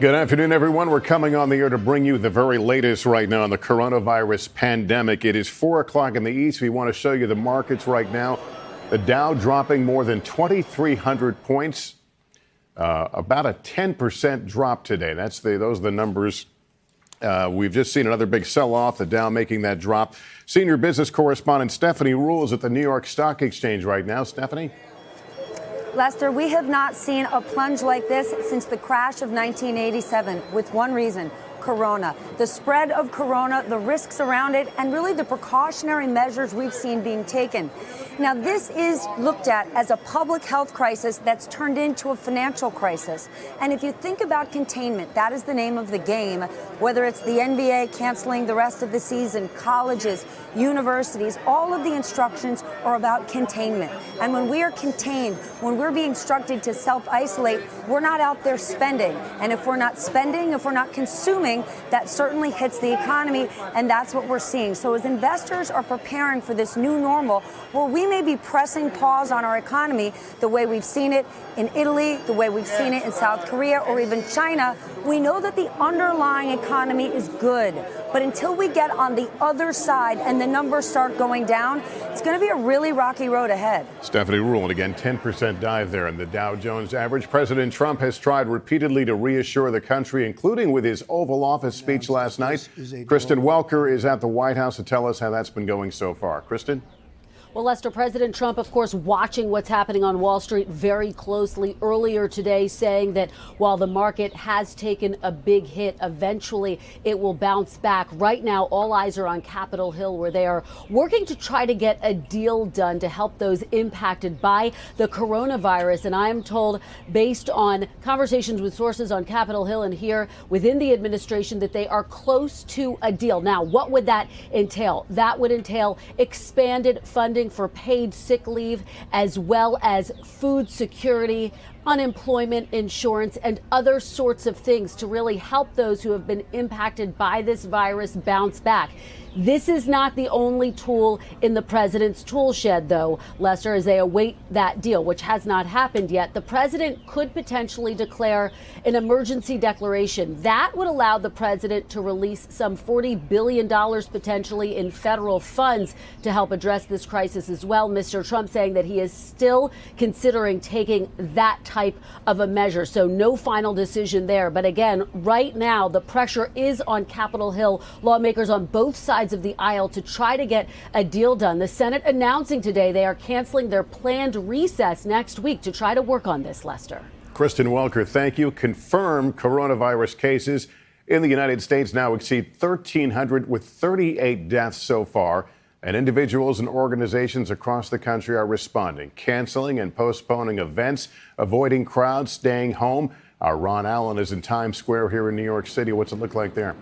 Good afternoon, everyone. We're coming on the air to bring you the very latest right now on the coronavirus pandemic. It is 4 o'clock in the east. We want to show you the markets right now. The Dow dropping more than 2,300 points, about a 10% drop today. Those are the numbers. We've just seen another big sell-off, the Dow making that drop. Senior business correspondent Stephanie Ruhle is at the New York Stock Exchange right now. Stephanie? Lester, we have not seen a plunge like this since the crash of 1987, with one reason: corona. The spread of corona, the risks around it, and really the precautionary measures we've seen being taken. Now, this is looked at as a public health crisis that's turned into a financial crisis. And if you think about containment, that is the name of the game, whether it's the NBA canceling the rest of the season, colleges, universities, all of the instructions are about containment. And when we are contained, when we're being instructed to self-isolate, we're not out there spending. And if we're not spending, if we're not consuming, that certainly hits the economy, and that's what we're seeing. So as investors are preparing for this new normal, where we may be pressing pause on our economy the way we've seen it in Italy, the way we've seen it in South Korea, or even China, we know that the underlying economy is good. But until we get on the other side and the numbers start going down, it's going to be a really rocky road ahead. Stephanie Ruhle, and again, 10% dive there in the Dow Jones Average. President Trump has tried repeatedly to reassure the country, including with his Oval Office speech last night. Kristen Welker is at the White House to tell us how that's been going so far. Kristen? Well, Lester, President Trump, of course, watching what's happening on Wall Street very closely earlier today, saying that while the market has taken a big hit, eventually it will bounce back. Right now, all eyes are on Capitol Hill, where they are working to try to get a deal done to help those impacted by the coronavirus. And I am told, based on conversations with sources on Capitol Hill and here within the administration, that they are close to a deal. Now, what would that entail? That would entail expanded funding for paid sick leave, as well as food security, unemployment insurance, and other sorts of things to really help those who have been impacted by this virus bounce back. This is not the only tool in the president's tool shed, though, Lester, as they await that deal, which has not happened yet. The president could potentially declare an emergency declaration. That would allow the president to release some $40 billion potentially in federal funds to help address this crisis as well. Mr. Trump saying that he is still considering taking that type of a measure. So no final decision there. But again, right now, the pressure is on Capitol Hill, lawmakers on both sides of the aisle, to try to get a deal done. The Senate announcing today they are canceling their planned recess next week to try to work on this, Lester. Kristen Welker, thank you. Confirmed coronavirus cases in the United States now exceed 1,300, with 38 deaths so far. And individuals and organizations across the country are responding, canceling and postponing events, avoiding crowds, staying home. Our Ron Allen is in Times Square here in New York City. What's it look like there?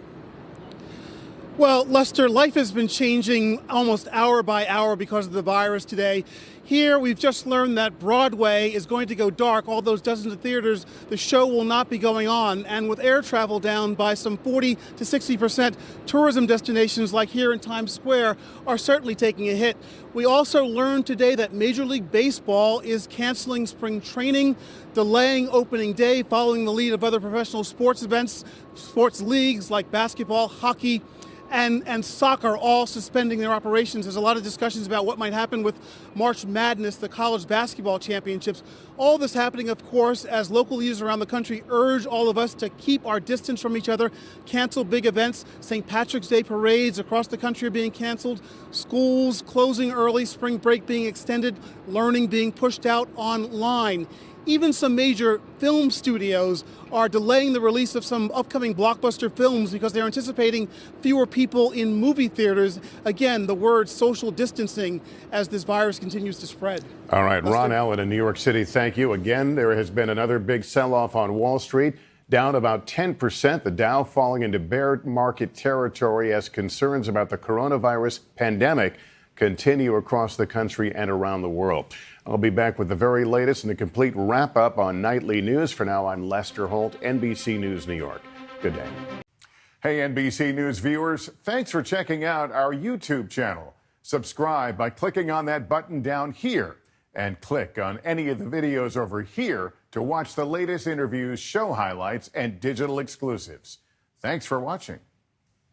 Well, Lester, life has been changing almost hour by hour because of the virus today. Here, we've just learned that Broadway is going to go dark. All those dozens of theaters, the show will not be going on. And with air travel down by some 40 to 60%, tourism destinations like here in Times Square are certainly taking a hit. We also learned today that Major League Baseball is canceling spring training, delaying opening day, following the lead of other professional sports events, sports leagues like basketball, hockey, and soccer, all suspending their operations. There's a lot of discussions about what might happen with March Madness, the college basketball championships. All this happening, of course, as local leaders around the country urge all of us to keep our distance from each other, cancel big events. St. Patrick's Day parades across the country are being canceled, schools closing early, spring break being extended, learning being pushed out online. Even some major film studios are delaying the release of some upcoming blockbuster films because they're anticipating fewer people in movie theaters. Again, the word social distancing as this virus continues to spread. All right, Ron Allen in New York City, thank you. Again, there has been another big sell-off on Wall Street, down about 10%. The Dow falling into bear market territory as concerns about the coronavirus pandemic continue across the country and around the world. I'll be back with the very latest and a complete wrap-up on nightly news. For now, I'm Lester Holt, NBC News, New York. Good day. Hey, NBC News viewers, thanks for checking out our YouTube channel. Subscribe by clicking on that button down here. And click on any of the videos over here to watch the latest interviews, show highlights, and digital exclusives. Thanks for watching.